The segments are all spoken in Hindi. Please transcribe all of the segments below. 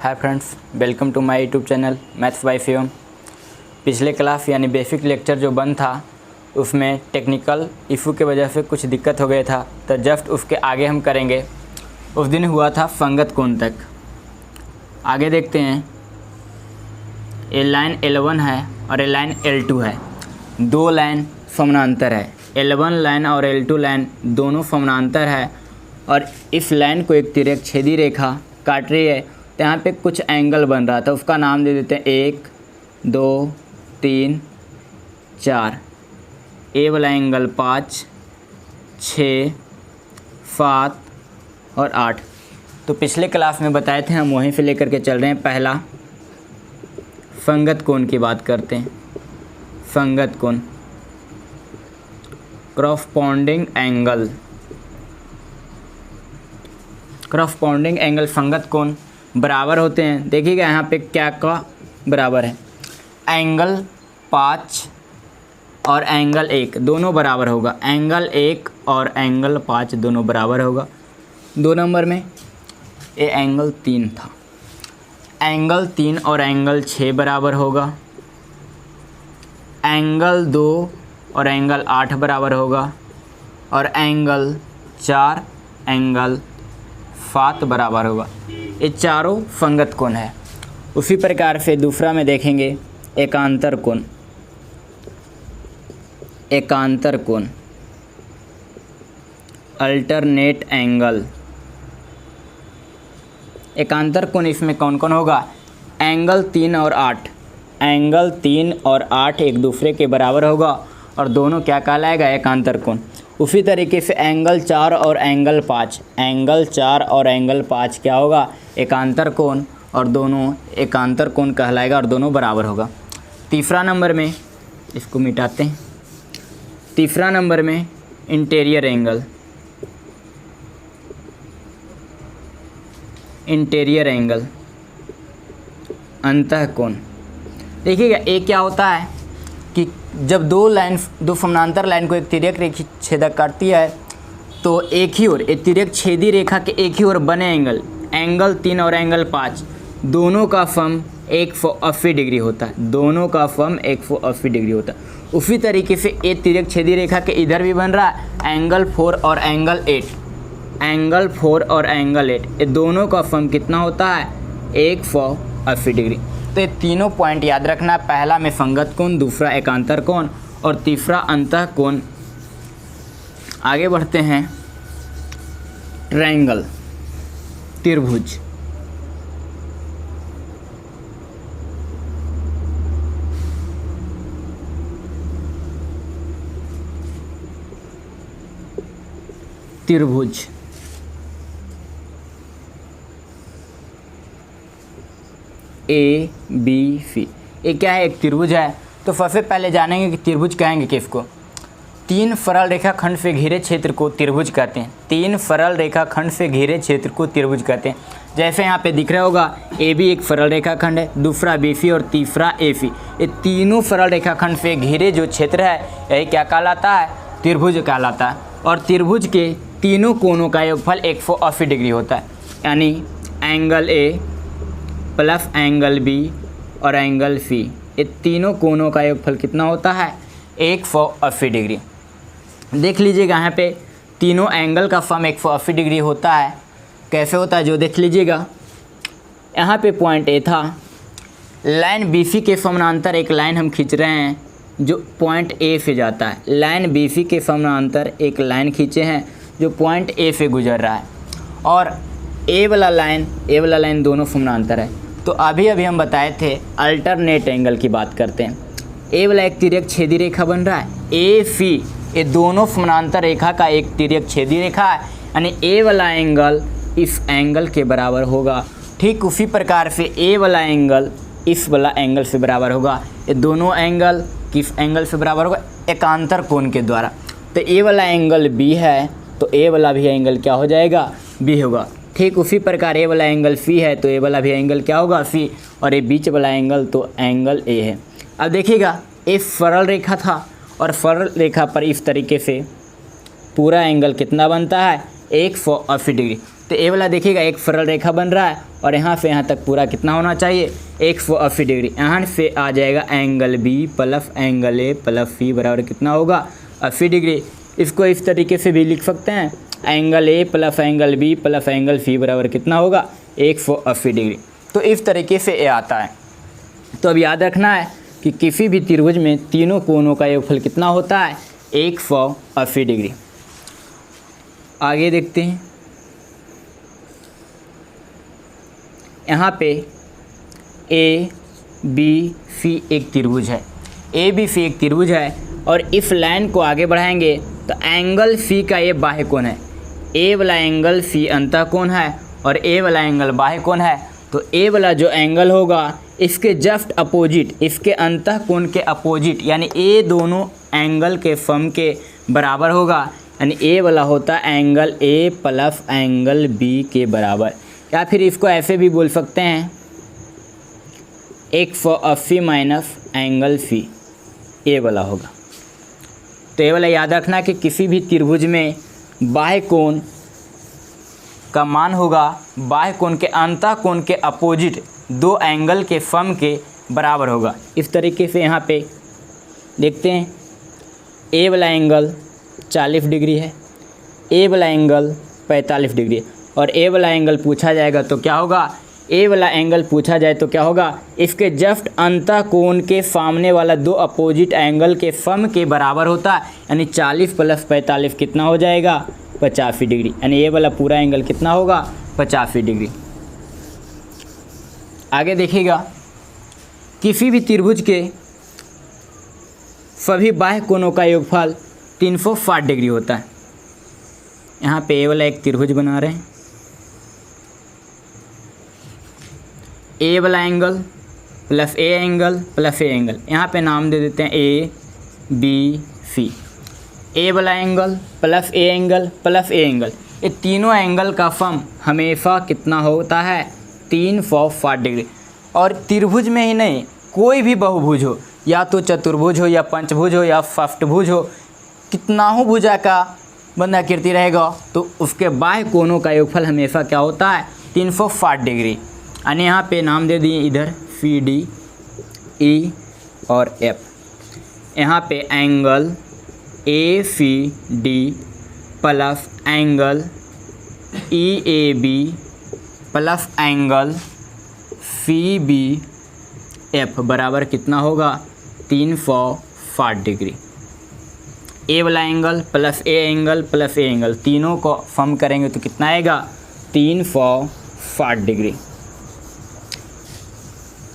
Hi friends, welcome to my YouTube channel maths by फ्योम। पिछले क्लास यानी बेसिक लेक्चर जो बंद था उसमें टेक्निकल इशू की वजह से कुछ दिक्कत हो गया था, तो जस्ट उसके आगे हम करेंगे। उस दिन हुआ था संगत कोण तक। आगे देखते हैं। ये लाइन L1 है और ये लाइन L2 है। दो लाइन समानांतर है। L1 लाइन और L2 लाइन दोनों समानांतर है और इस लाइन को एक तिर्यक छेदी रेखा काट रही है। तो यहाँ पे कुछ एंगल बन रहा था, उसका नाम दे देते हैं 1 2 3 4। ए वाला एंगल 5 6 7 और 8। तो पिछले क्लास में बताए थे, हम वहीं से लेकर के चल रहे हैं। पहला संगत कोण की बात करते हैं। संगत कोण, क्रॉसपॉन्डिंग एंगल। क्रॉसपॉन्डिंग एंगल संगत कोण बराबर होते हैं। देखिएगा यहाँ पे क्या का बराबर है, एंगल 5 और एंगल 1 दोनों बराबर होगा। एंगल 1 और एंगल 5 दोनों बराबर होगा। 2 नंबर में ये एंगल 3 था। एंगल 3 और एंगल 6 बराबर होगा। एंगल 2 और एंगल 8 बराबर होगा और एंगल 4 एंगल 7 बराबर होगा। ये चारों संगत कोण है। उसी प्रकार से दूसरा में देखेंगे एकांतर कोण। एकांतर कोण, अल्टरनेट एंगल। एकांतर कोण इसमें कौन कौन होगा? एंगल 3 और 8। एंगल 3 और 8 एक दूसरे के बराबर होगा और दोनों क्या कहलाएगा? एकांतर कोण। उसी तरीके से एंगल 4 और एंगल 5। एंगल 4 और एंगल 5 क्या होगा? एकांतर कोण, और दोनों एकांतर कोण कहलाएगा और दोनों बराबर होगा। तीसरा नंबर में, इसको मिटाते हैं। तीसरा नंबर में इंटीरियर एंगल। इंटीरियर एंगल, अंतः कोण। देखिएगा ये क्या होता है कि जब दो समानांतर लाइन को एक तिर्यक रेखा छेदक काटती है तो एक ही ओर, एक तिर्यक छेदी रेखा के एक ही ओर बने एंगल, एंगल 3 और एंगल 5 दोनों का सम 180 डिग्री होता है। दोनों का सम 180 डिग्री होता है। उसी तरीके से एक तिर्यक छेदी रेखा के इधर भी बन रहा है एंगल 4 और एंगल 8। एंगल 4 और एंगल 8 ये दोनों का सम कितना होता है? 180 डिग्री। तो ये तीनों पॉइंट याद रखना। पहला में संगत कोण, दूसरा एकांतर कोण और तीसरा अंतः कोण। आगे बढ़ते हैं। ट्रायंगल, त्रिभुज। त्रिभुज, ABC। ये क्या है? एक त्रिभुज है। तो सबसे पहले जानेंगे कि त्रिभुज कहेंगे किसको। 3 सरल रेखाखंड से घिरे क्षेत्र को त्रिभुज कहते हैं। 3 सरल रेखाखंड से घिरे क्षेत्र को त्रिभुज कहते हैं। जैसे यहाँ पे दिख रहा होगा, AB एक सरल रेखाखंड है, दूसरा BC और तीसरा AC। ये तीनों सरल रेखाखंड से घिरे जो क्षेत्र है यही क्या कहलाता है? त्रिभुज कहलाता है। और त्रिभुज के तीनों कोणों का योगफल 180 डिग्री होता है। यानी angle A plus angle B और एंगल C, ये तीनों कोणों का योगफल कितना होता है? 180 डिग्री। देख लीजिएगा यहाँ पे तीनों एंगल का सम 180 डिग्री होता है। कैसे होता है जो देख लीजिएगा। यहाँ पे पॉइंट A था, लाइन BC के समानांतर एक लाइन हम खींच रहे हैं जो पॉइंट A से जाता है। लाइन BC के समानांतर एक लाइन खींचे हैं जो पॉइंट A से गुजर रहा है और ए वाला लाइन दोनों समानांतर है। तो अभी हम बताए थे अल्टरनेट एंगल की बात करते हैं। ए वाला एक तिर्यक छेदी रेखा बन रहा है, AC। ये दोनों समानांतर रेखा का एक तिर्यक छेदी रेखा है, यानी ए वाला एंगल इस एंगल के बराबर होगा। ठीक उसी प्रकार से ए वाला एंगल इस वाला एंगल से बराबर होगा। ये दोनों एंगल किस एंगल से बराबर होगा? एकांतर कोण के द्वारा। तो ए वाला एंगल B है तो ए वाला भी एंगल क्या हो जाएगा? B होगा। ठीक उसी प्रकार ए वाला एंगल C है तो ए वाला भी एंगल क्या होगा? C। और ये बीच वाला एंगल तो एंगल A है। अब देखिएगा, ये सरल रेखा था और सरल रेखा पर इस तरीके से पूरा एंगल कितना बनता है? 180 डिग्री। तो ए वाला देखिएगा एक सरल रेखा बन रहा है और यहाँ से यहाँ तक पूरा कितना होना चाहिए 180 डिग्री। यहाँ से आ जाएगा एंगल बी प्लस एंगल ए प्लस सी बराबर कितना होगा 80 डिग्री। इसको इस तरीके से भी लिख सकते हैं एंगल ए plus angle B plus angle c बराबर कितना होगा 180 डिग्री। तो इस तरीके से ए आता है। तो अब याद रखना है कि किसी भी त्रिभुज में तीनों कोणों का योगफल कितना होता है 180 डिग्री। आगे देखते हैं, यहाँ पे ए बी सी एक त्रिभुज है, ए बी सी एक त्रिभुज है और इस लाइन को आगे बढ़ाएंगे तो एंगल सी का ये बाह्य कोण है, ए वाला एंगल सी अंतः कोण है और ए वाला एंगल बाह्य कोण है। तो ए वाला जो एंगल होगा इसके जस्ट अपोजिट, इसके अंतः कोण के अपोजिट यानी ए दोनों एंगल के सम के बराबर होगा, यानी ए वाला होता है एंगल ए प्लस एंगल बी के बराबर। या फिर इसको ऐसे भी बोल सकते हैं 180 माइनस एंगल सी ए वाला होगा। तो ये वाला याद रखना कि किसी भी त्रिभुज में बाह्य कोण का मान होगा बाह्य कोण के अंतः कोण के अपोजिट दो एंगल के सम के बराबर होगा। इस तरीके से यहाँ पे देखते हैं ए वाला एंगल 40 डिग्री है, ए वाला एंगल 45 डिग्री है और ए वाला एंगल पूछा जाएगा तो क्या होगा, ए वाला एंगल पूछा जाए तो क्या होगा, इसके जस्ट अंतः कोण के सामने वाला दो अपोजिट एंगल के सम के बराबर होता है, यानी 40 प्लस 45 कितना हो जाएगा 85 डिग्री, यानी ए वाला पूरा एंगल कितना होगा 85 डिग्री। आगे देखिएगा किसी भी त्रिभुज के सभी बाह्य कोणों का योगफल 360 डिग्री होता है। यहाँ पे ए वाला एक त्रिभुज बना रहे हैं, ए वाला angle plus A angle plus A angle, यहाँ पे नाम दे देते हैं ए बी सी। ए वाला angle plus A angle plus A angle, ये तीनों एंगल का सम हमेशा कितना होता है 360 डिग्री। और त्रिभुज में ही नहीं, कोई भी बहुभुज हो, या तो चतुर्भुज हो या पंचभुज हो या षष्ठभुज हो, कितना हो भुजा का बंधाकृति रहेगा तो उसके बाह्य कोणों का योगफल हमेशा क्या होता है 360 डिग्री। यानी यहाँ पे नाम दे दिए इधर सी डी ई और एफ। यहाँ पे angle A C D plus angle E A B plus angle C B F बराबर कितना होगा 360 डिग्री। ए वाला angle plus A angle plus A angle तीनों को सम करेंगे तो कितना आएगा 360 डिग्री।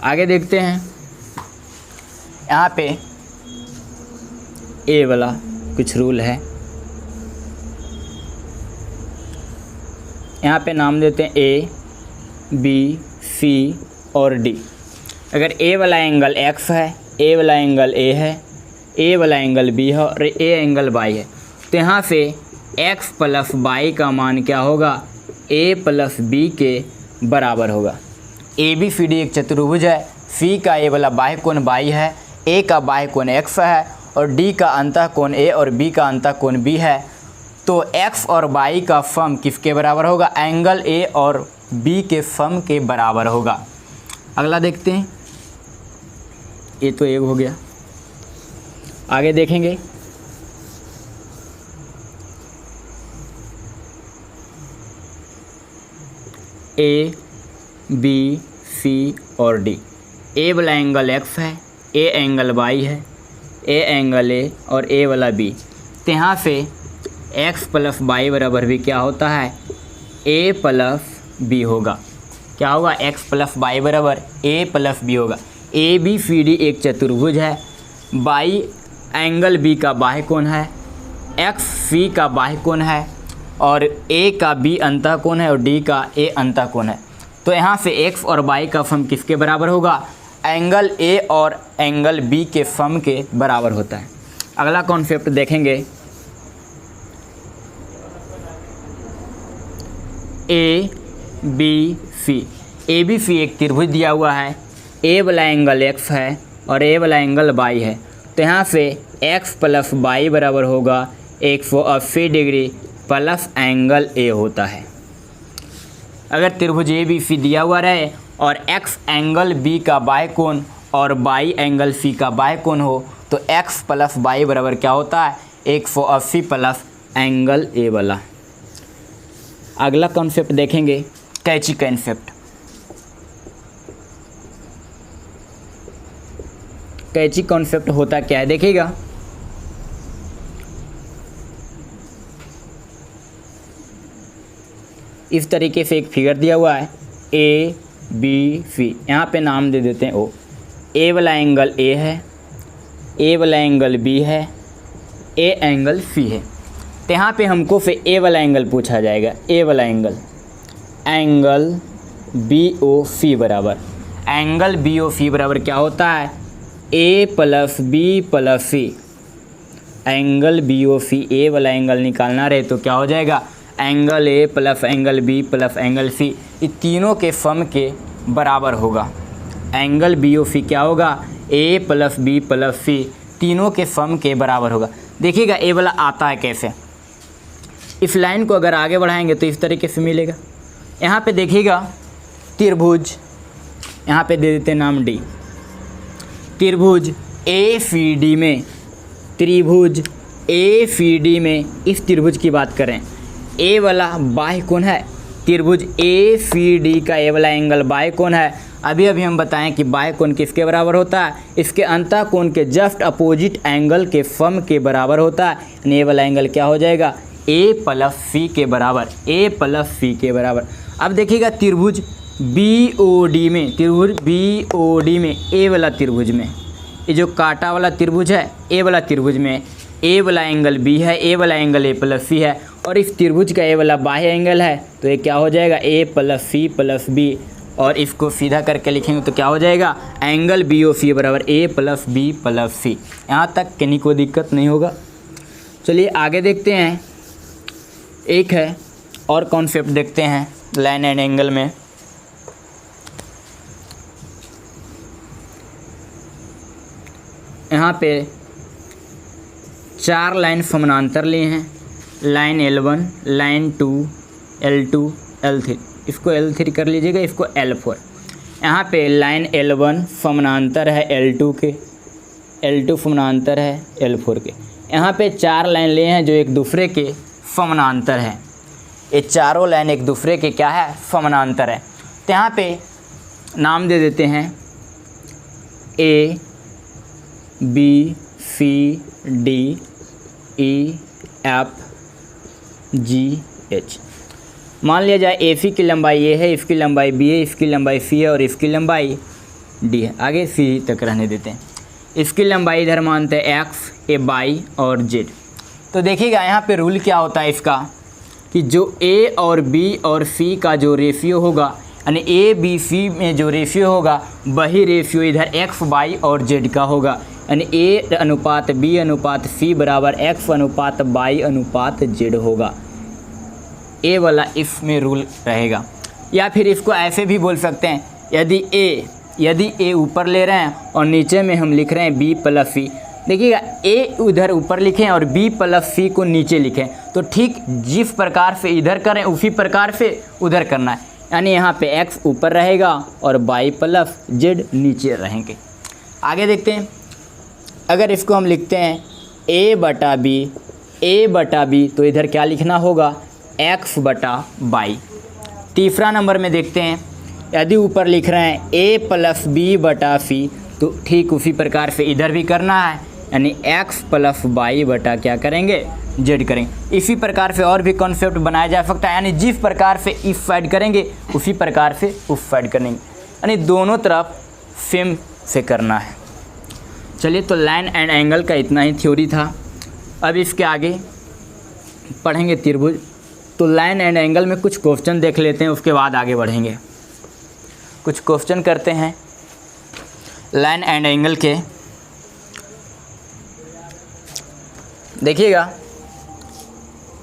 आगे देखते हैं, यहाँ पे ए वाला कुछ रूल है, यहाँ पे नाम देते हैं ए बी सी और डी। अगर ए वाला एंगल एक्स है, ए वाला एंगल ए है, ए वाला एंगल बी है और ए एंगल वाई है, तो यहाँ से एक्स प्लस वाई का मान क्या होगा ए प्लस बी के बराबर होगा। ए बी सी डी एक चतुर्भुज है, सी का ए वाला बाह्य कोण वाई है, ए का बाह्य कोण एक्स है और डी का अंतः कोण ए और बी का अंतः कोण बी है। तो एक्स और वाई का सम किसके बराबर होगा, एंगल ए और बी के सम के बराबर होगा। अगला देखते हैं, ये तो एक हो गया। आगे देखेंगे ए बी सी और डी। ए वाला एंगल एक्स है, ए एंगल वाई है, ए एंगल ए और ए वाला बी। तो यहाँ से एक्स प्लस वाई बराबर भी क्या होता है ए प्लस बी होगा। क्या होगा एक्स प्लस वाई बराबर ए प्लस बी होगा। ए बी सी डी एक चतुर्भुज है, वाई एंगल बी का बाह्य कोण है, एक्स सी का बाह्य कोण है और ए का बी अंतः कोण है और डी का ए अंतः कोण है। तो यहाँ से एक्स और वाई का सम किसके बराबर होगा, एंगल ए और एंगल बी के सम के बराबर होता है। अगला कॉन्सेप्ट देखेंगे, ए बी सी। ए बी सी एक त्रिभुज दिया हुआ है, ए वाला एंगल एक्स है और ए वाला एंगल वाई है। तो यहाँ से एक्स प्लस वाई बराबर होगा 180 डिग्री प्लस एंगल ए होता है। अगर त्रिभुज ए बी सी दिया हुआ रहे और एक्स एंगल बी का बाय कोण और बाई एंगल सी का बाय कोण हो तो एक्स प्लस बाई बराबर क्या होता है 180 प्लस एंगल ए वाला। अगला कॉन्सेप्ट देखेंगे कैची कॉन्सेप्ट। कैची कॉन्सेप्ट होता क्या है देखिएगा, इस तरीके से एक फिगर दिया हुआ है ए बी सी, यहाँ पे नाम दे देते हैं ओ। ए वाला एंगल ए है, ए वाला एंगल बी है, ए एंगल सी है। तो यहाँ पे हमको फिर ए वाला एंगल पूछा जाएगा। ए वाला एंगल बी ओ सी बराबर, एंगल बी ओ सी बराबर क्या होता है A plus B plus C. Angle B O C, A वाला एंगल निकालना रहे तो क्या हो जाएगा एंगल ए plus angle B plus angle C, ये तीनों के सम के बराबर होगा। एंगल बी ओ सी क्या होगा ए प्लस बी प्लस सी, तीनों के सम के बराबर होगा। देखिएगा ए वाला आता है कैसे, इस लाइन को अगर आगे बढ़ाएंगे तो इस तरीके से मिलेगा। यहाँ पे देखिएगा त्रिभुज, यहाँ पे दे देते हैं नाम डी। त्रिभुज ए सी डी में, त्रिभुज ए सी डी में इस त्रिभुज की बात करें, ए वाला बाह्य कोण है। त्रिभुज ए सी डी का ए वाला एंगल बाह्य कोण है। अभी हम बताएं कि बाह्य कोण किसके बराबर होता है, इसके अंतः कोण के जस्ट अपोजिट एंगल के सम के बराबर होता है। यानी ए वाला एंगल क्या हो जाएगा ए प्लस सी के बराबर, ए प्लस सी के बराबर। अब देखिएगा त्रिभुज बी ओ डी में, त्रिभुज बी ओ डी में ए वाला त्रिभुज में, ये जो काटा वाला त्रिभुज है ए वाला त्रिभुज में ए वाला एंगल बी है, ए वाला एंगल ए प्लस सी है और इस त्रिभुज का ए वाला बाह्य एंगल है तो ये क्या हो जाएगा ए प्लस सी प्लस बी, और इसको सीधा करके लिखेंगे तो क्या हो जाएगा एंगल बी ओ सी बराबर ए प्लस बी प्लस सी। यहाँ तक कहीं कोई दिक्कत नहीं होगा। चलिए आगे देखते हैं, एक है और कॉन्सेप्ट देखते हैं लाइन एंड एंगल में। यहाँ पे 4 लाइन समानांतर लिए हैं, line L1, line 2, L2, L3, इसको L3 कर लीजिएगा, इसको L4। यहाँ पे लाइन L1 समानांतर है L2 के, L2 समानांतर है L4 के। यहाँ पे 4 लाइन लिए हैं जो एक दूसरे के समानांतर है। ये चारों लाइन एक दूसरे के क्या है समानांतर है। तो यहाँ पे नाम दे देते हैं A B C D E F G H. मान लिया जाए ए सी की लंबाई ए है, इसकी लंबाई बी है, इसकी लंबाई सी है और इसकी लंबाई डी है। आगे सी तक रहने देते हैं। इसकी लंबाई इधर मानते हैं एक्स, ए वाई और जेड। तो देखिएगा यहाँ पे रूल क्या होता है इसका कि जो ए और बी और सी का जो रेशियो होगा, यानी ए बी सी में जो रेशियो होगा वही रेशियो इधर एक्स वाई और जेड का होगा। यानी ए अनुपात बी अनुपात सी बराबर एक्स अनुपात वाई अनुपात जेड होगा। ए वाला इसमें रूल रहेगा। या फिर इसको ऐसे भी बोल सकते हैं, यदि ए ऊपर ले रहे हैं और नीचे में हम लिख रहे हैं बी प्लस सी। देखिएगा ए उधर ऊपर लिखें और बी प्लस सी को नीचे लिखें तो ठीक जिस प्रकार से इधर करें उसी प्रकार से उधर करना है। यानी यहाँ पे एक्स ऊपर रहेगा और वाई प्लस जेड नीचे रहेंगे। आगे देखते हैं, अगर इसको हम लिखते हैं ए बटा बी तो इधर क्या लिखना होगा एक्स बटा वाई। तीसरा नंबर में देखते हैं, यदि ऊपर लिख रहे हैं ए प्लस बी बटा सी तो ठीक उसी प्रकार से इधर भी करना है, यानी एक्स प्लस वाई बटा क्या करेंगे जेड करेंगे। इसी प्रकार से और भी कॉन्सेप्ट बनाया जा सकता है, यानी जिस प्रकार से इस साइड करेंगे उसी प्रकार से उस साइड करेंगे, यानी दोनों तरफ सेम से करना है। चलिए तो लाइन एंड एंगल का इतना ही थ्योरी था। अब इसके आगे पढ़ेंगे त्रिभुज। तो लाइन एंड एंगल में कुछ क्वेश्चन देख लेते हैं, उसके बाद आगे बढ़ेंगे। कुछ क्वेश्चन करते हैं लाइन एंड एंगल के। देखिएगा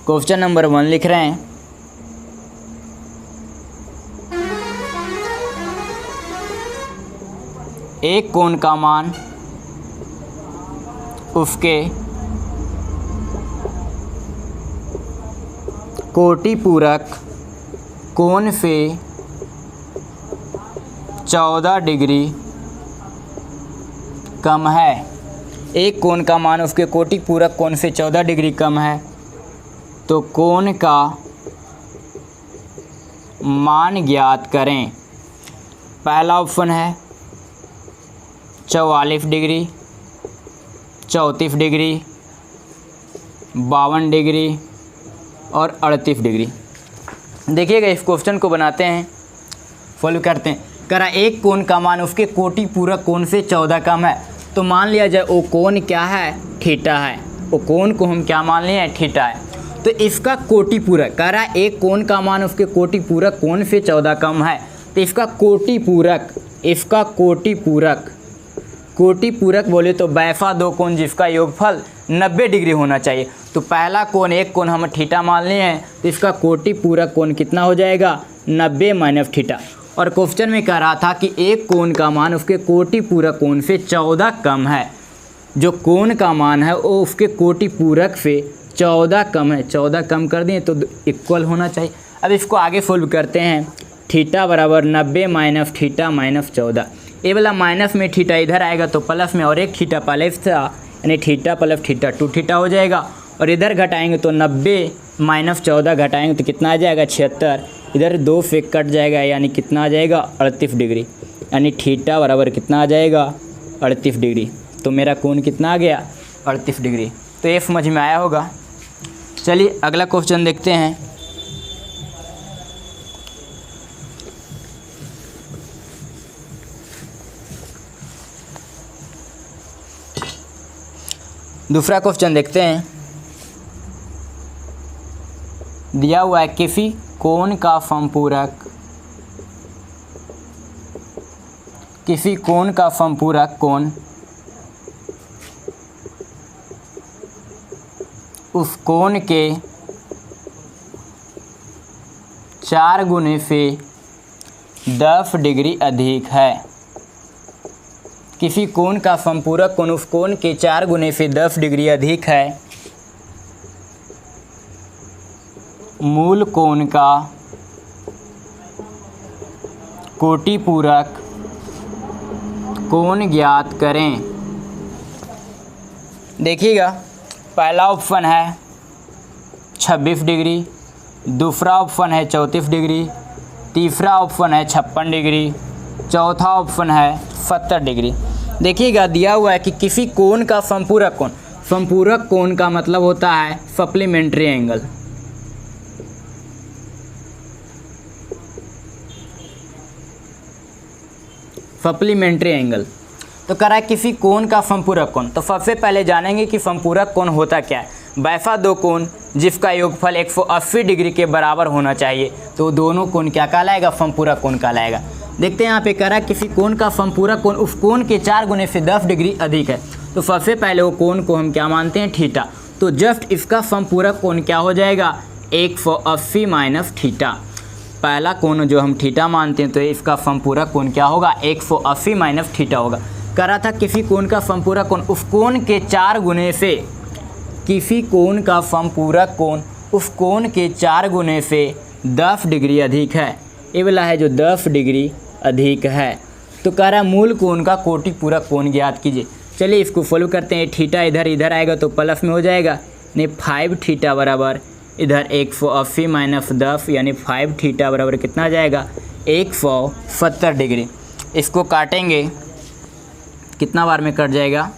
क्वेश्चन नंबर 1 लिख रहे हैं, एक कोण का मान उसके कोटि पूरक कोण से 14 डिग्री कम है। एक कोण का मान उसके कोटि पूरक कोण से 14 डिग्री कम है, तो कोण का मान ज्ञात करें। पहला ऑप्शन है 44 डिग्री, 34 डिग्री, 52 डिग्री और 38 डिग्री। देखिएगा इस क्वेश्चन को बनाते हैं, फॉलो करते हैं। करा एक कोण का मान उसके कोटि पूरक कोण से 14 कम है, तो मान लिया जाए वो कोण क्या है, थीटा है। वो कोण को हम क्या मान लिए हैं, थीटा है। तो इसका कोटि पूरक, कह रहा है एक कोण का मान उसके कोटि पूरक कोण से 14 कम है, तो इसका कोटि पूरक, इसका कोटि पूरक बोले तो वैसा दो कोण जिसका योगफल 90 डिग्री होना चाहिए। तो पहला कोण, एक कोण हम थीटा मान लिए हैं, तो इसका कोटि पूरक कोण कितना हो जाएगा, 90 माइनस थीटा। और क्वेश्चन में कह रहा था कि एक कोण का मान उसके कोटि पूरक कोण से 14 कम है। जो कोण का मान है वो उसके कोटि पूरक से 14 कम है। 14 कम कर दिए तो इक्वल होना चाहिए। अब इसको आगे सोल्व करते हैं। थीटा बराबर 90 माइनस थीटा माइनस 14। ये वाला माइनस में थीटा इधर आएगा तो प्लस में और एक थीटा पहले था, यानी थीटा प्लस थीटा 2 थीटा हो जाएगा। और इधर घटाएंगे तो 90 माइनस 14 घटाएंगे तो कितना आ जाएगा, 76। इधर 2 से कट जाएगा, यानी कितना आ जाएगा, 38 डिग्री। यानी थीटा बराबर कितना आ जाएगा, 38 डिग्री। तो मेरा कोण कितना आ गया, 38 डिग्री। तो ये समझ में आया होगा। चलिए अगला क्वेश्चन देखते हैं। दूसरा क्वेश्चन देखते हैं। दिया हुआ है किसी कोण का समपूरक, किसी कोण का समपूरक कोण उस कोण के 4 गुने से 10 डिग्री अधिक है। किसी कोण का समपूरक कोण उस कोण के 4 गुने से 10 डिग्री अधिक है। मूल कोण का कोटि पूरक कोण ज्ञात करें। देखिएगा पहला ऑप्शन है 26 डिग्री, दूसरा ऑप्शन है 34 डिग्री, तीसरा ऑप्शन है 56 डिग्री, चौथा ऑप्शन है 70 डिग्री। देखिएगा दिया हुआ है कि किसी कोण का समपूरक कोण, समपूरक कोण का मतलब होता है सप्लीमेंट्री एंगल। सप्लीमेंट्री एंगल तो कह रहा है किसी कोण का समपूरक कोण। तो सबसे पहले जानेंगे कि समपूरक कोण होता क्या है। वैसा दो कोण जिसका योगफल 180 डिग्री के बराबर होना चाहिए, तो दोनों कोण क्या कहलाएगा, समपूरक कोण कहलाएगा। देखते हैं यहाँ पे कह रहा है किसी कोण का समपूरक कोण उस कोण के 4 गुने से 10 डिग्री अधिक है। तो सबसे पहले वो कोण को हम क्या मानते हैं, थीटा। तो जस्ट इसका समपूरक कोण क्या हो जाएगा, 180 माइनस थीटा। पहला कोण जो हम थीटा मानते हैं तो इसका समपूरक कोण क्या होगा, 180 माइनस थीटा होगा। कह रहा था किसी कोण का समपूरक कोण उस कोण के 4 गुने से, किसी कोण का समपूरक कोण उस कोण के 4 गुने से 10 डिग्री अधिक है। ये वाला है जो 10 डिग्री अधिक है। तो कह रहा है मूल कोण का कोटि पूरक कोण ज्ञात कीजिए। चलिए इसको फॉलो करते हैं। थीटा इधर इधर आएगा तो प्लस में हो जाएगा, यानी 5 थीटा बराबर इधर 180 माइनस 10, यानी 5 थीटा बराबर कितना आ जाएगा, 170 डिग्री। इसको काटेंगे, कितना बार में कट जाएगा,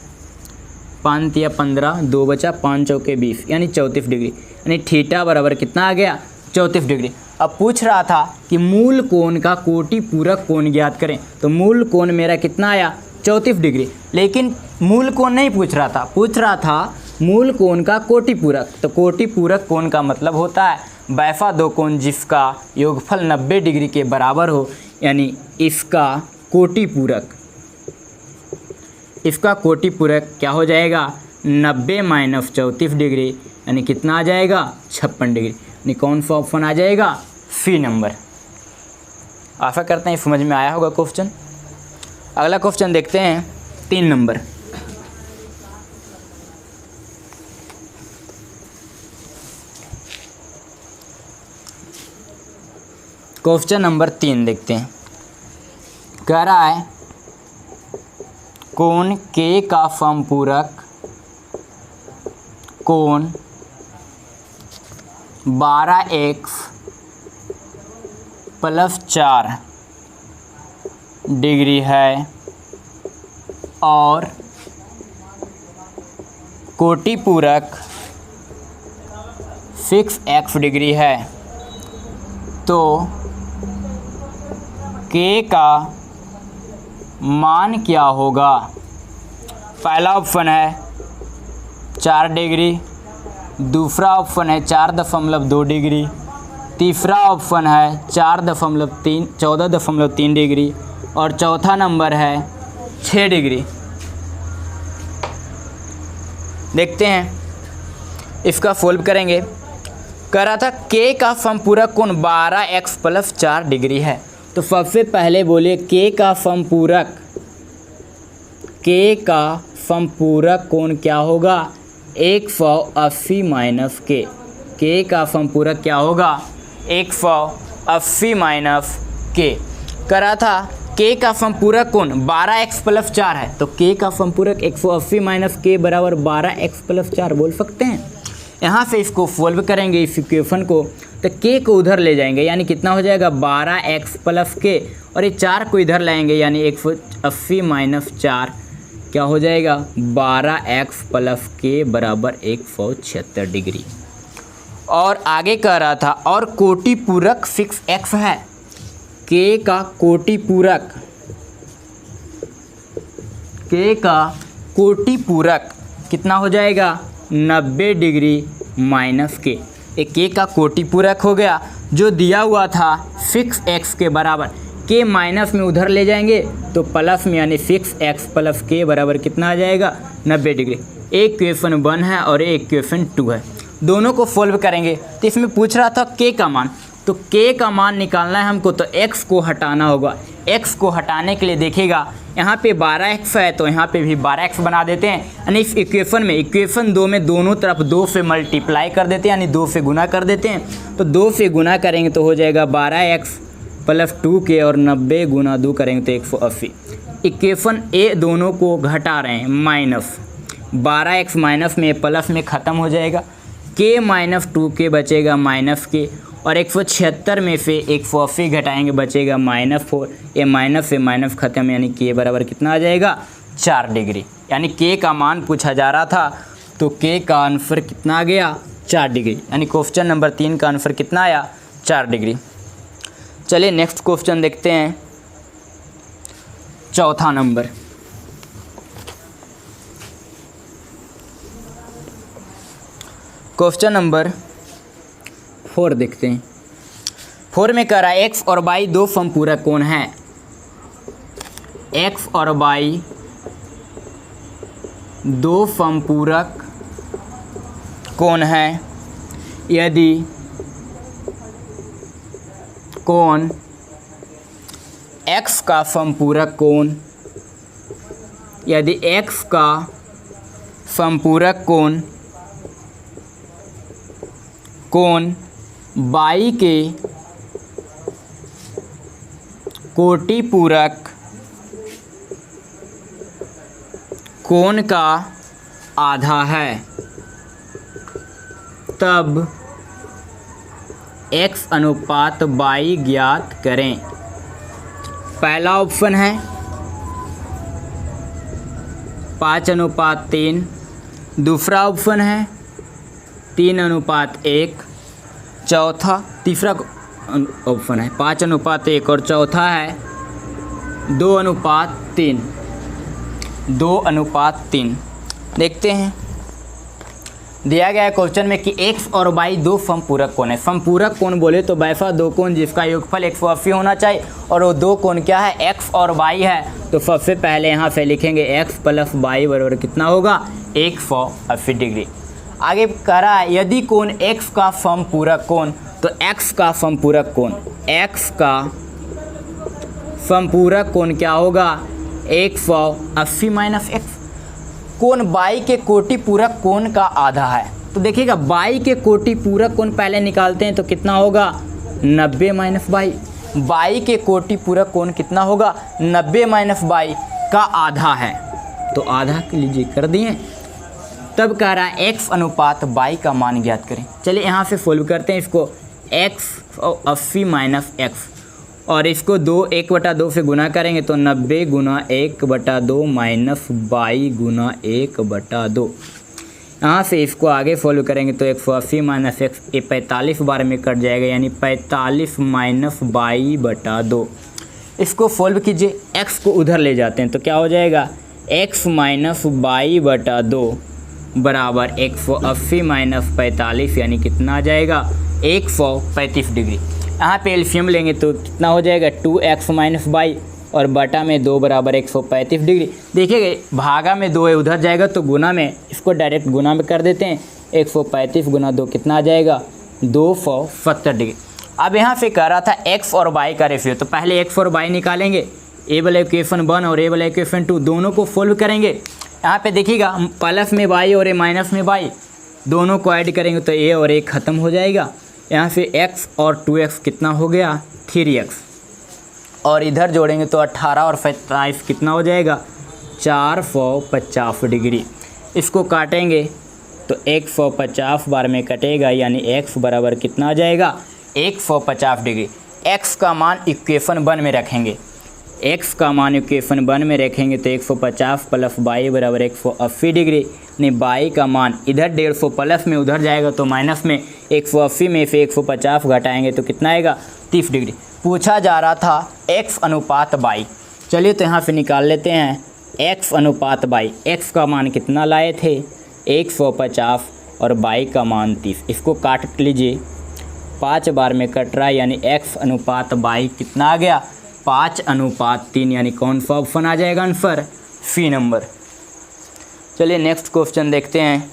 5 या 15, 2 बचा, 5 चौके 20, यानी 34 डिग्री। यानी थीटा बराबर कितना आ गया, 34 डिग्री। अब पूछ रहा था कि मूल कोण का कोटि पूरक कोण ज्ञात करें। तो मूल कोण मेरा कितना आया, 34 डिग्री। लेकिन मूल कोण नहीं पूछ रहा था, पूछ रहा था मूल कोण का कोटि पूरक। तो कोटि पूरक कोण का मतलब होता है वैसा दो कोण जिसका योगफल 90 डिग्री के बराबर हो, यानी इसका कोटि पूरक, इसका कोटि पूरक क्या हो जाएगा, 90 माइनस 34 डिग्री, यानी कितना आ जाएगा, 56 डिग्री। यानी कौन सा ऑप्शन आ जाएगा, सी नंबर। आशा करते हैं समझ में आया होगा क्वेश्चन। अगला क्वेश्चन देखते हैं 3 नंबर। क्वेश्चन नंबर 3 देखते हैं। कह रहा है कोण के का समपूरक कोण 12x + 4 डिग्री है और कोटि पूरक 6x डिग्री है, तो k का मान क्या होगा। पहला ऑप्शन है 4 डिग्री, दूसरा ऑप्शन है 4.2 डिग्री, तीसरा ऑप्शन है 14.3 डिग्री और चौथा नंबर है 6 डिग्री। देखते हैं, इसका सोल्व करेंगे। कह रहा था k का समपूरक कोण 12x + 4 डिग्री है, तो सबसे पहले बोलिए k का समपूरक कोण क्या होगा 180 माइनस k। k का समपूरक क्या होगा 180 माइनस k। कह रहा था k का समपूरक कोण 12x + 4 है, तो k का समपूरक 180 माइनस k बराबर 12x + 4 बोल सकते हैं। यहाँ से इसको सॉल्व करेंगे इस इक्वेशन को, तो k को उधर ले जाएंगे यानी कितना हो जाएगा 12x + k, और ये 4 को इधर लाएंगे यानी 180 माइनस 4 क्या हो जाएगा 12x + k बराबर 176 डिग्री। और आगे कह रहा था और कोटि पूरक 6x है, k का कोटि पूरक कितना हो जाएगा 90 डिग्री माइनस k। एक k का कोटि पूरक हो गया जो दिया हुआ था 6x के बराबर, k माइनस में उधर ले जाएंगे तो प्लस में यानी 6x + k बराबर कितना आ जाएगा 90 डिग्री। एक क्वेश्चन 1 है और एक क्वेश्चन 2 है, दोनों को सॉल्व करेंगे। तो इसमें पूछ रहा था k का मान, तो k का मान निकालना है हमको, तो x को हटाना होगा। x को हटाने के लिए देखिएगा यहाँ पे 12x है तो यहाँ पे भी 12x बना देते हैं, यानी इस इक्वेशन 2 में दोनों तरफ 2 से मल्टीप्लाई कर देते हैं यानी 2 से गुना कर देते हैं। तो 2 से गुना करेंगे तो हो जाएगा 12x + 2k और 90 × 2 करेंगे तो 180। इक्वेशन ए दोनों को घटा रहे हैं, माइनस 12x माइनस में प्लस में ख़त्म हो जाएगा, k - 2k बचेगा -k, और 176 में से 180 घटाएंगे बचेगा -4, ये माइनस से माइनस खत्म यानी k बराबर कितना आ जाएगा 4 डिग्री। यानी k का मान पूछा जा रहा था तो k का आंसर कितना आ गया 4 डिग्री, यानी क्वेश्चन नंबर 3 का आंसर कितना आया 4 डिग्री। चलिए नेक्स्ट क्वेश्चन देखते हैं, चौथा नंबर। क्वेश्चन नंबर 4 देखते हैं। 4 में कह रहा है x और y दो समपूरक कोण हैं, x और y दो समपूरक कोण हैं, यदि कोण x का समपूरक कोण, यदि x का समपूरक कोण y के कोटि पूरक कोण का आधा है, तब x अनुपात y ज्ञात करें। पहला ऑप्शन है 5:3, दूसरा ऑप्शन है 3:1, तीसरा ऑप्शन है 5:1 और चौथा है 2:3। देखते हैं, दिया गया है क्वेश्चन में कि x और y दो समपूरक कोण है। समपूरक कोण बोले तो वैसा दो कोण जिसका योगफल 180 होना चाहिए, और वो दो कोण क्या है x और y है। तो सबसे पहले यहाँ से लिखेंगे x + y बराबर कितना होगा 180 डिग्री। आगे कह रहा है यदि कोण x का समपूरक कोण, तो x का समपूरक कोण क्या होगा 180 माइनस x। कोण y के कोटि पूरक कोण का आधा है, तो देखिएगा y के कोटि पूरक कोण पहले निकालते हैं तो कितना होगा 90 - y। बाई के कोटि पूरक कोण कितना होगा, 90 माइनस बाई का आधा है, तो आधा के लीजिए कर दिए। तब कह रहा है x अनुपात बाई का मान ज्ञात करें। चलिए यहाँ से सोल्व करते हैं इसको, x और 80 माइनस एक्स, और इसको 1/2 से गुना करेंगे तो 90 गुना 1/2 माइनस बाई गुना 1/2। यहाँ से इसको आगे फॉलो करेंगे तो 180 माइनस एक्स, ये 45 बार में कट जाएगा, यानी 45 माइनस बाई/2। इसको सॉल्व कीजिए, x को उधर ले जाते हैं तो क्या हो जाएगा, x माइनस बाई/2 बराबर 180 माइनस 45, यानी कितना आ जाएगा, 135 डिग्री। यहाँ पे एलसीएम लेंगे तो कितना हो जाएगा, 2x माइनस बाई और बटा में 2 बराबर 135 डिग्री। देखिएगा भागा में 2 है, उधर जाएगा तो गुना में, इसको डायरेक्ट गुना में कर देते हैं। 135 गुना 2 कितना आ जाएगा, 270 डिग्री। अब यहाँ से कह रहा था x और y का रेशियो, तो पहले x और y निकालेंगे, ए वाला इक्वेशन 1 और ए वाला इक्वेशन 2 दोनों को सोल्व करेंगे। यहाँ पे देखिएगा प्लस में y और माइनस में y दोनों को ऐड करेंगे तो a और a ख़त्म हो जाएगा। यहाँ से x और 2x कितना हो गया, 3x, और इधर जोड़ेंगे तो 18 और 27 कितना हो जाएगा, 450 डिग्री। इसको काटेंगे तो 150 बार में कटेगा, यानी x बराबर कितना आ जाएगा, 150 डिग्री। x का मान इक्वेशन 1 में रखेंगे, x का मान इक्वेशन 1 में रखेंगे तो 150 प्लस बाई बराबर 180 डिग्री, यानी बाई का मान इधर 150 प्लस में उधर जाएगा तो माइनस में, 180 में से 150 घटाएंगे तो कितना आएगा, 30 डिग्री। पूछा जा रहा था x अनुपात बाई, चलिए तो यहाँ से निकाल लेते हैं x अनुपात बाई। x का मान कितना लाए थे, 150 और बाई का मान 30। इसको काट लीजिए, 5 बार में कट रहा है, यानी x अनुपात बाई कितना आ गया, 5:3, यानी कौन सा ऑप्शन आ जाएगा आंसर, सी नंबर। चलिए नेक्स्ट क्वेश्चन देखते हैं।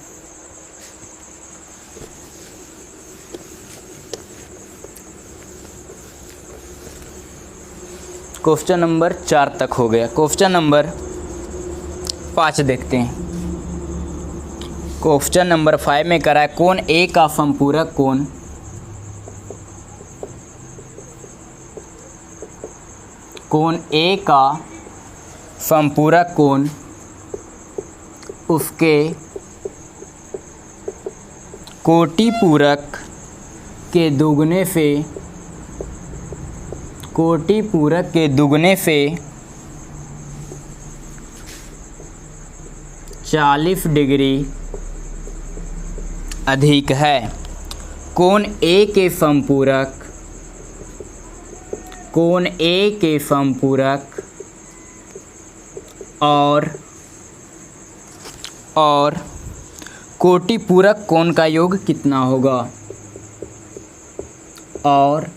क्वेश्चन नंबर 4 तक हो गया, क्वेश्चन नंबर 5 देखते हैं। क्वेश्चन नंबर 5 में करा है कोण ए का समपूरक कोण ए का समपूरक कोण उसके कोटि पूरक के दुगने से 40 डिग्री अधिक है। कोण ए के समपूरक और कोटि पूरक कोण का योग कितना होगा, और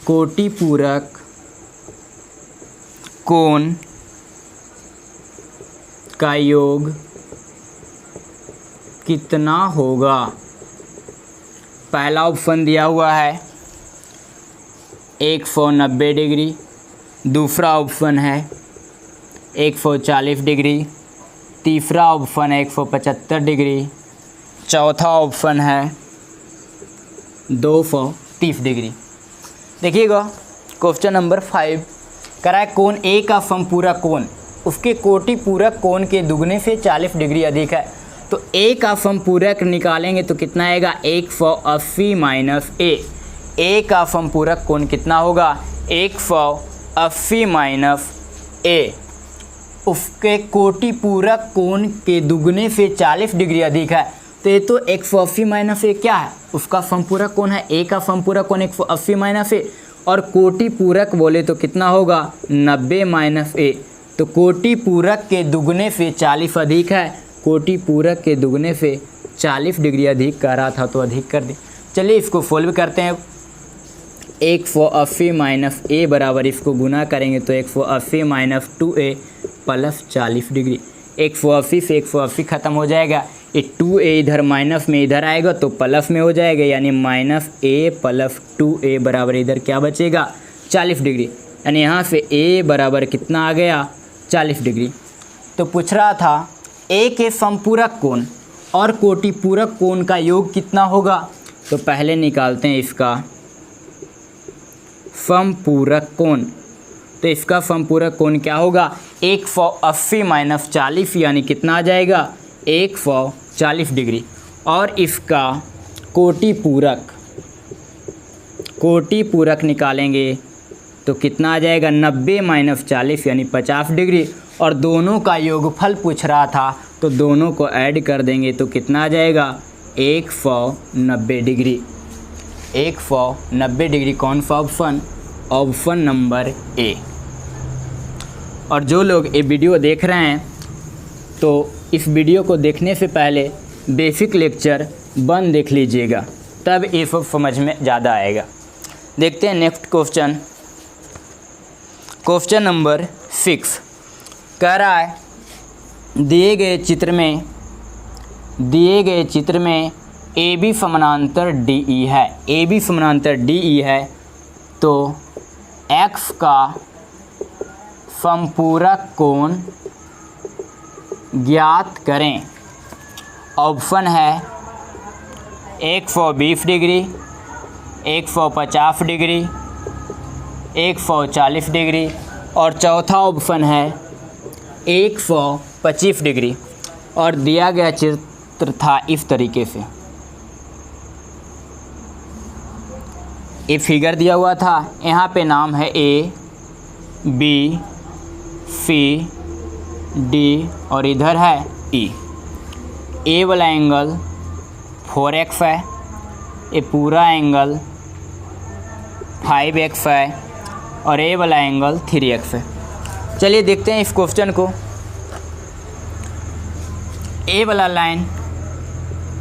कोटि पूरक कोण का योग कितना होगा। पहला ऑप्शन दिया हुआ है 190 डिग्री, दूसरा ऑप्शन है 140 डिग्री, तीसरा ऑप्शन है 175 डिग्री, चौथा ऑप्शन है 230 डिग्री। देखिएगा क्वेश्चन नंबर 5 करा है कोण ए का समपूरक कोण उसके कोटि पूरक कोण के दुगने से 40 डिग्री अधिक है। तो ए का समपूरक निकालेंगे तो कितना आएगा, 180 माइनस ए का समपूरक कोण कितना होगा, 180 माइनस ए उसके कोटि पूरक कोण के दुगने से 40 डिग्री अधिक है। तो ये तो 180 माइनस ए क्या है, उसका समपूरक कोण है, ए का समपूरक कोण 180 माइनस ए, और कोटि पूरक बोले तो कितना होगा 90 माइनस ए। तो कोटि पूरक के दुगने से 40 अधिक है, कोटि पूरक के दुगने से 40 डिग्री अधिक कह रहा था तो अधिक कर दे। चलिए इसको सोल्व करते हैं। 180 माइनस ए बराबर इसको गुना करेंगे तो 180 माइनस 2a प्लस 40 डिग्री। 180 से 180 ख़त्म हो जाएगा, ये 2a इधर माइनस में इधर आएगा तो प्लस में हो जाएगा, यानी माइनस a प्लस 2a बराबर इधर क्या बचेगा 40 डिग्री। यानी यहाँ से a बराबर कितना आ गया 40 डिग्री। तो पूछ रहा था a के समपूरक कोण और कोटि पूरक कोण का योग कितना होगा। तो पहले निकालते हैं इसका समपूरक कोण, तो इसका समपूरक कोण क्या होगा 180 माइनस 40 यानी कितना आ जाएगा 140 डिग्री। और इसका कोटि पूरक निकालेंगे तो कितना आ जाएगा 90 माइनस 40 यानी 50 डिग्री। और दोनों का योगफल पूछ रहा था तो दोनों को ऐड कर देंगे तो कितना आ जाएगा 190 डिग्री। 190 डिग्री कौन सा ऑप्शन, ऑप्शन नंबर ए। और जो लोग ये वीडियो देख रहे हैं तो इस वीडियो को देखने से पहले बेसिक लेक्चर 1 देख लीजिएगा, तब ये सब समझ में ज़्यादा आएगा। देखते हैं नेक्स्ट क्वेश्चन। क्वेश्चन नंबर 6 कह रहा है दिए गए चित्र में ए बी समानांतर डी ई है, ए बी समानांतर डी ई है, तो एक्स का समपूरक कोण ज्ञात करें। ऑप्शन है 120 डिग्री, 150 डिग्री, 140 डिग्री और चौथा ऑप्शन है 125 डिग्री। और दिया गया चित्र था इस तरीके से, ये फिगर दिया हुआ था, यहाँ पे नाम है ए बी सी डी और इधर है ई। ए वाला एंगल 4x है, ये पूरा एंगल 5x है और ए वाला एंगल 3x है। चलिए देखते हैं इस क्वेश्चन को। ए वाला लाइन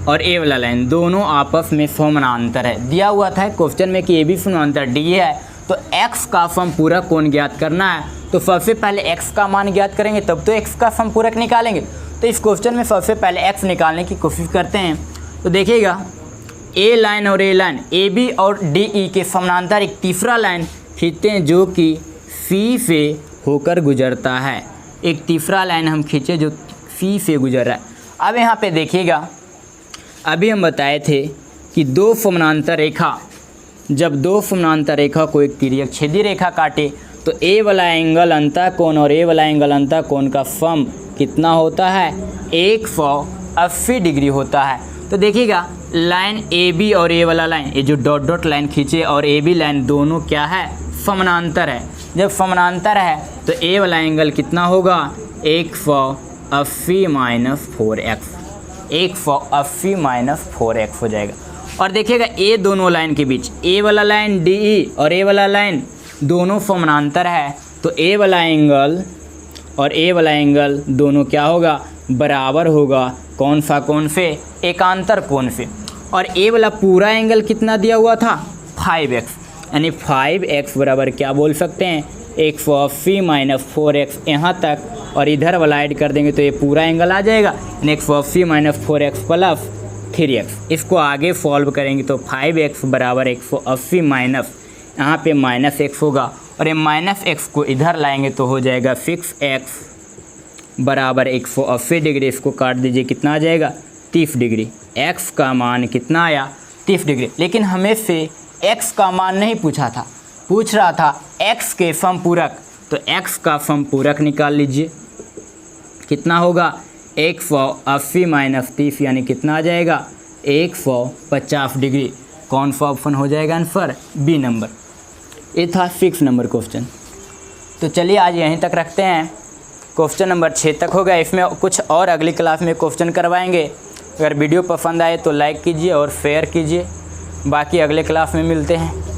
और ए वाला लाइन दोनों आपस में समानांतर है। दिया हुआ था क्वेश्चन में कि ए बी समानांतर डी है, तो x का समपूरक कोण ज्ञात करना है। तो सबसे पहले x का मान ज्ञात करेंगे तब तो x का समपूरक निकालेंगे। तो इस क्वेश्चन में सबसे पहले x निकालने की कोशिश करते हैं। तो देखिएगा ए लाइन और ए लाइन ए बी और डी ई के समानांतर एक तीसरा लाइन खींचते हैं जो कि सी से होकर गुजरता है। एक तीसरा लाइन हम खींचे जो सी से गुजर रहा है। अब यहाँ पे देखिएगा, अभी हम बताए थे कि दो समानांतर रेखा को एक तिर्यक छेदी रेखा काटे तो ए वाला एंगल अंतःकोण और ए वाला एंगल अंतःकोण का सम कितना होता है 180 डिग्री होता है। तो देखिएगा लाइन ए बी और ए वाला लाइन, ये जो डॉट डॉट लाइन खींचे और ए बी लाइन दोनों क्या है समानांतर है। जब समानांतर है तो ए वाला एंगल कितना होगा 180 माइनस 4x, 180 माइनस 4x हो जाएगा। और देखिएगा ए दोनों लाइन के बीच ए वाला लाइन डी ई और ए वाला लाइन दोनों समानांतर है, तो ए वाला एंगल और ए वाला एंगल दोनों क्या होगा बराबर होगा कौन सा कोण से, एकांतर कोण से। और ए वाला पूरा एंगल कितना दिया हुआ था 5x, यानी 5x बराबर क्या बोल सकते हैं 180 माइनस 4x यहाँ तक, और इधर वाला ऐड कर देंगे तो ये पूरा एंगल आ जाएगा 180 माइनस 4x प्लस 3x। इसको आगे सॉल्व करेंगे तो 5x बराबर 180 माइनस यहाँ पे माइनस x होगा और ये माइनस x को इधर लाएंगे तो हो जाएगा 6x बराबर 180 डिग्री। इसको काट दीजिए कितना आ जाएगा 30 डिग्री। x का मान कितना आया 30 डिग्री। लेकिन हमें से x का मान नहीं पूछा था, पूछ रहा था x के समपूरक, तो x का समपूरक निकाल लीजिए कितना होगा 180 माइनस 30 यानी कितना आ जाएगा 150 डिग्री। कौन सा ऑप्शन हो जाएगा आंसर बी नंबर। ये था 6 नंबर क्वेश्चन। तो चलिए आज यहीं तक रखते हैं, क्वेश्चन नंबर 6 तक हो गया। इसमें कुछ और अगली क्लास में क्वेश्चन करवाएंगे। अगर वीडियो पसंद आए तो लाइक कीजिए और शेयर कीजिए। बाकी अगले क्लास में मिलते हैं।